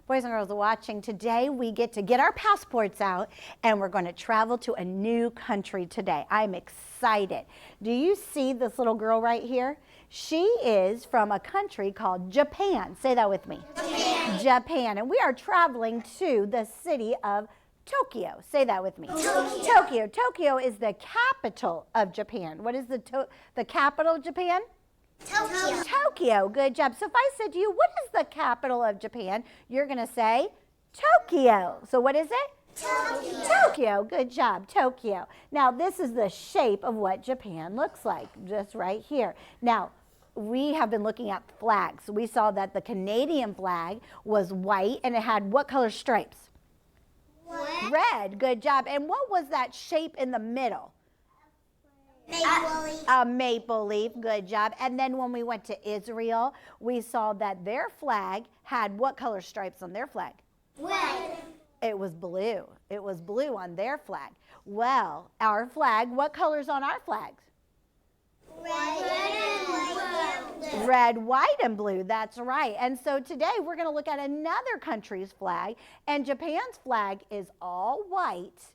Boys and girls watching, today we get to get our passports out and we're going to travel to a new country today. I'm excited. Do you see this little girl right here? She is from a country called Japan. Say that with me. Japan. Japan. And we are traveling to the city of Tokyo. Say that with me. Tokyo. Tokyo is the capital of Japan. What is the capital of Japan? Tokyo. Tokyo. Good job. So if I said to you, what is the capital of Japan? You're going to say Tokyo. So what is it? Tokyo. Tokyo. Good job. Tokyo. Now this is the shape of what Japan looks like, just right here. Now we have been looking at flags. We saw that the Canadian flag was white and it had what color stripes? Red. Good job. And what was that shape in the middle? Maple leaf. A maple leaf. Good job. And then when we went to Israel, we saw that their flag had what color stripes on their flag? Red. It was blue. It was blue on their flag. Well, our flag, what color's on our flags? Red, white, and blue. That's right. And so today we're going to look at another country's flag. And Japan's flag is all white,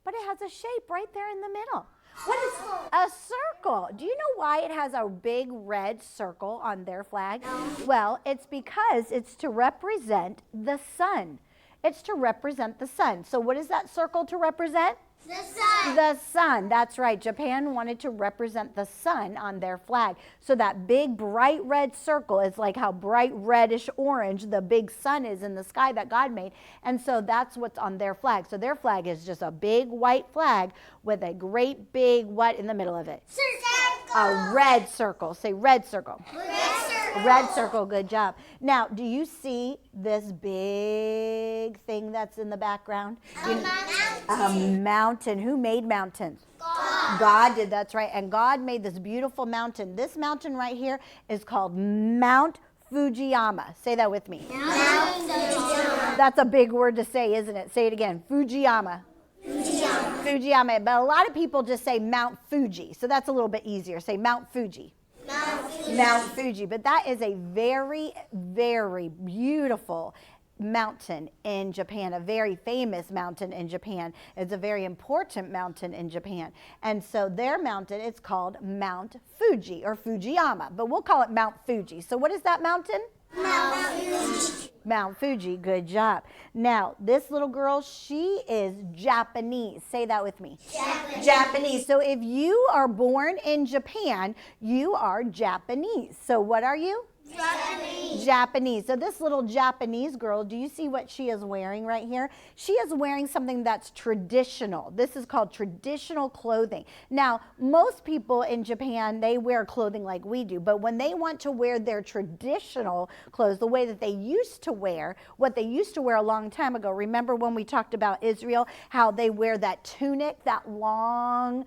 but it has a shape right there in the middle. What is a circle? Do you know why it has a big red circle on their flag? Well, it's because it's to represent the sun. It's to represent the sun. So what is that circle to represent? The sun. The sun. That's right. Japan wanted to represent the sun on their flag. So that big bright red circle is like how bright reddish orange the big sun is in the sky that God made. And so that's what's on their flag. So their flag is just a big white flag with a great big what in the middle of it? Circle. A red circle. Say red circle. Red circle. Red circle. Good job. Now, do you see this big thing that's in the background? A mountain. Who made mountains? God. God did. That's right. And God made this beautiful mountain. This mountain right here is called Mount Fujiyama. Say that with me. Mount Fujiyama. That's a big word to say, isn't it? Say it again. Fujiyama. Fujiyama. Fujiyama. But a lot of people just say Mount Fuji. So that's a little bit easier. Say Mount Fuji. Mount Fuji. Mount Fuji. But that is a very, very beautiful mountain in Japan, a very famous mountain in Japan. It's a very important mountain in Japan. And so their mountain is called Mount Fuji or Fujiyama, but we'll call it Mount Fuji. So what is that mountain? Mount Fuji. Mount Fuji. Good job. Now, this little girl, she is Japanese. Say that with me. Japanese. Japanese. So if you are born in Japan, you are Japanese. So what are you? Japanese. Japanese. So this little Japanese girl, do you see what she is wearing right here? She is wearing something that's traditional. This is called traditional clothing. Now, most people in Japan, they wear clothing like we do, but when they want to wear their traditional clothes, the way that they used to wear, what they used to wear a long time ago, remember when we talked about Israel, how they wear that tunic, that long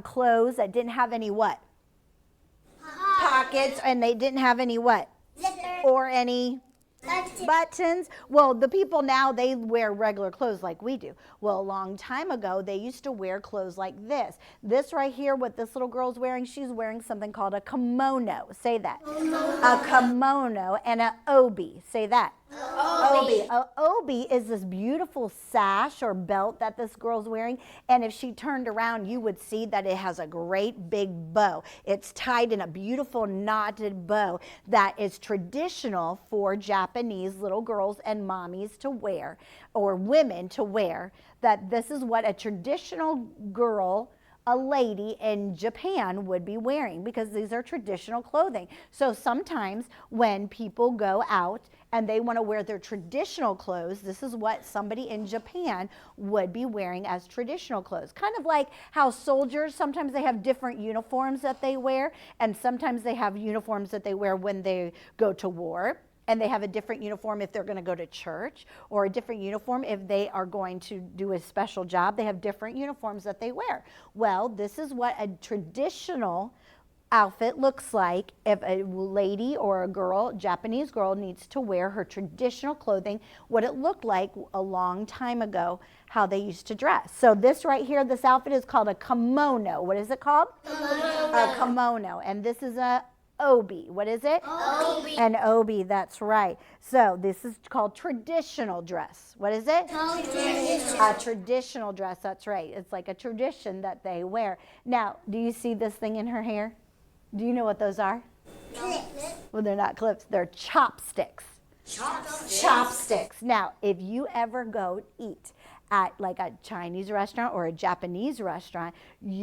clothes that didn't have any what? Pockets, and they didn't have any what? Or any buttons. Well, the people now, they wear regular clothes like we do. Well, a long time ago, they used to wear clothes like this. This right here, what this little girl's wearing, she's wearing something called a kimono. Say that. A kimono and an obi. Say that. Obi. A obi is this beautiful sash or belt that this girl's wearing, and if she turned around, you would see that it has a great big bow. It's tied in a beautiful knotted bow that is traditional for Japanese little girls and mommies to wear, or women to wear, that this is what a traditional girl, a lady in Japan would be wearing, because these are traditional clothing. So sometimes when people go out and they want to wear their traditional clothes, this is what somebody in Japan would be wearing as traditional clothes. Kind of like how soldiers, sometimes they have different uniforms that they wear, and sometimes they have uniforms that they wear when they go to war. And they have a different uniform if they're going to go to church, or a different uniform if they are going to do a special job. They have different uniforms that they wear. Well, this is what a traditional outfit looks like if a lady or a girl, Japanese girl, needs to wear her traditional clothing, what it looked like a long time ago, how they used to dress. So this right here, this outfit is called a kimono. What is it called? Kimono. A kimono. And this is a obi. What is it? Obi. An obi, that's right. So this is called traditional dress. What is it? Traditional. A traditional dress, that's right. It's like a tradition that they wear. Now, do you see this thing in her hair? Do you know what those are? Clips. Well, they're not clips, they're chopsticks. Chopsticks. Now, if you ever go eat at like a Chinese restaurant or a Japanese restaurant,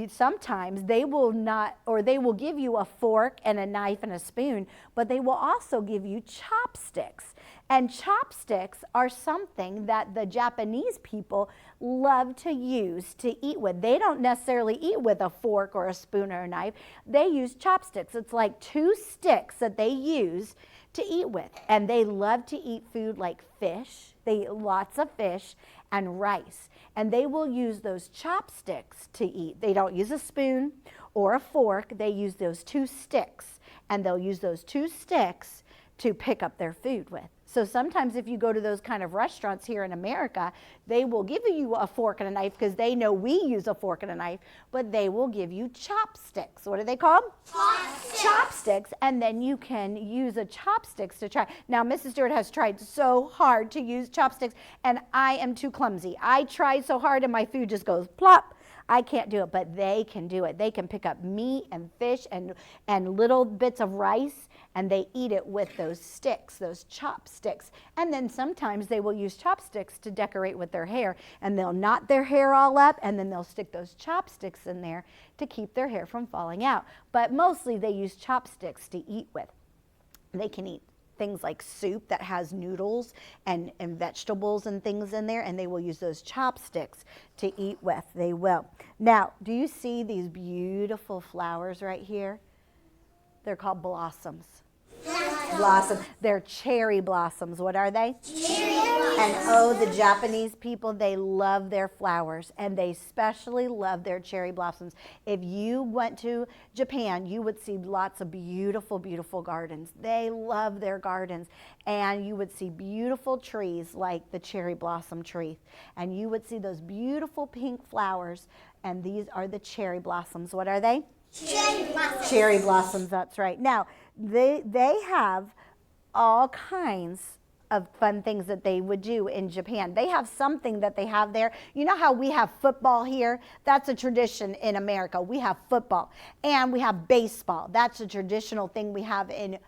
sometimes they will not, or they will give you a fork and a knife and a spoon, but they will also give you chopsticks. And chopsticks are something that the Japanese people love to use to eat with. They don't necessarily eat with a fork or a spoon or a knife. They use chopsticks. It's like two sticks that they use to eat with. And they love to eat food like fish. They eat lots of fish and rice. And they will use those chopsticks to eat. They don't use a spoon or a fork. They use those two sticks. And they'll use those two sticks to pick up their food with. So sometimes if you go to those kind of restaurants here in America, they will give you a fork and a knife because they know we use a fork and a knife, but they will give you chopsticks. What are they called? Chopsticks. Chopsticks, and then you can use a chopsticks to try. Now, Mrs. Stewart has tried so hard to use chopsticks, and I am too clumsy. I tried so hard, and my food just goes plop. I can't do it, but they can do it. They can pick up meat and fish and little bits of rice, and they eat it with those sticks, those chopsticks. And then sometimes they will use chopsticks to decorate with their hair, and they'll knot their hair all up, and then they'll stick those chopsticks in there to keep their hair from falling out. But mostly they use chopsticks to eat with. They can eat things like soup that has noodles and vegetables and things in there, and they will use those chopsticks to eat with. They will. Now, do you see these beautiful flowers right here? They're called blossoms. Blossoms. They're cherry blossoms. What are they? Cherry blossoms. And oh, the Japanese people, they love their flowers, and they especially love their cherry blossoms. If you went to Japan, you would see lots of beautiful, beautiful gardens. They love their gardens, and you would see beautiful trees like the cherry blossom tree, and you would see those beautiful pink flowers, and these are the cherry blossoms. What are they? Cherry blossoms. Cherry blossoms, that's right. Now, they have all kinds of fun things that they would do in Japan. They have something that they have there. You know how we have football here? That's a tradition in America. We have football. And we have baseball. That's a traditional thing we have in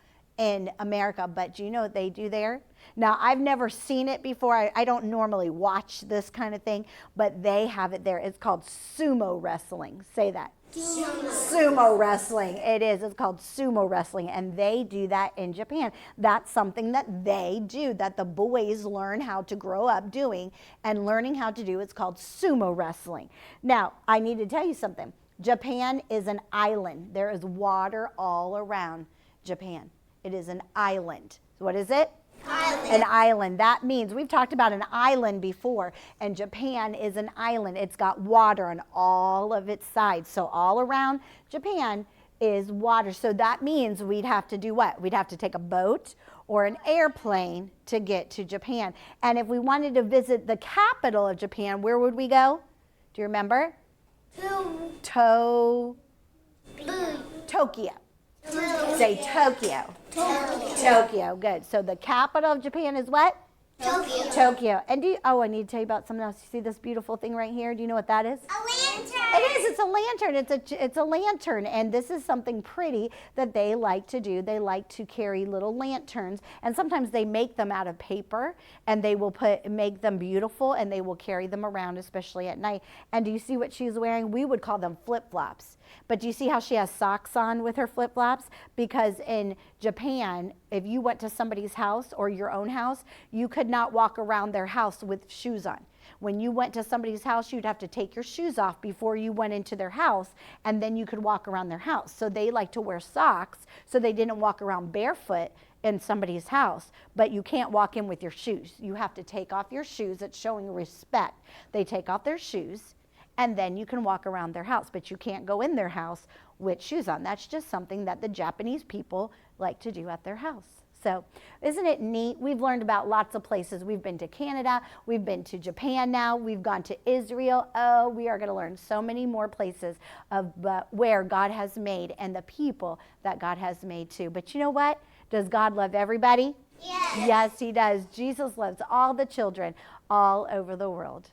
America. But do you know what they do there? Now, I've never seen it before. I don't normally watch this kind of thing, but they have it there. It's called sumo wrestling. Say that. Sumo wrestling. It is. It's called sumo wrestling, and they do that in Japan. That's something that they do, that the boys learn how to grow up doing and learning how to do. It's called sumo wrestling. Now, I need to tell you something. Japan is an island. There is water all around Japan. It is an island. What is it? Island. An island. That means, we've talked about an island before, and Japan is an island. It's got water on all of its sides. So all around Japan is water. So that means we'd have to do what? We'd have to take a boat or an airplane to get to Japan. And if we wanted to visit the capital of Japan, where would we go? Do you remember? Tokyo. Say Tokyo. Tokyo, good. So the capital of Japan is what? Tokyo. Tokyo. And I need to tell you about something else. You see this beautiful thing right here? Do you know what that is? A lantern. It is. It's a lantern. It's a lantern, and this is something pretty that they like to do. They like to carry little lanterns, and sometimes they make them out of paper, and they will make them beautiful, and they will carry them around, especially at night. And do you see what she's wearing? We would call them flip-flops. But do you see how she has socks on with her flip-flops? Because in Japan, if you went to somebody's house or your own house, you could not walk around their house with shoes on. When you went to somebody's house, you'd have to take your shoes off before you went into their house, and then you could walk around their house. So they like to wear socks so they didn't walk around barefoot in somebody's house, but you can't walk in with your shoes. You have to take off your shoes. It's showing respect. They take off their shoes, and then you can walk around their house, but you can't go in their house with shoes on. That's just something that the Japanese people like to do at their house. So isn't it neat? We've learned about lots of places. We've been to Canada. We've been to Japan now. We've gone to Israel. Oh, we are going to learn so many more places of where God has made and the people that God has made too. But you know what? Does God love everybody? Yes. Yes, he does. Jesus loves all the children all over the world.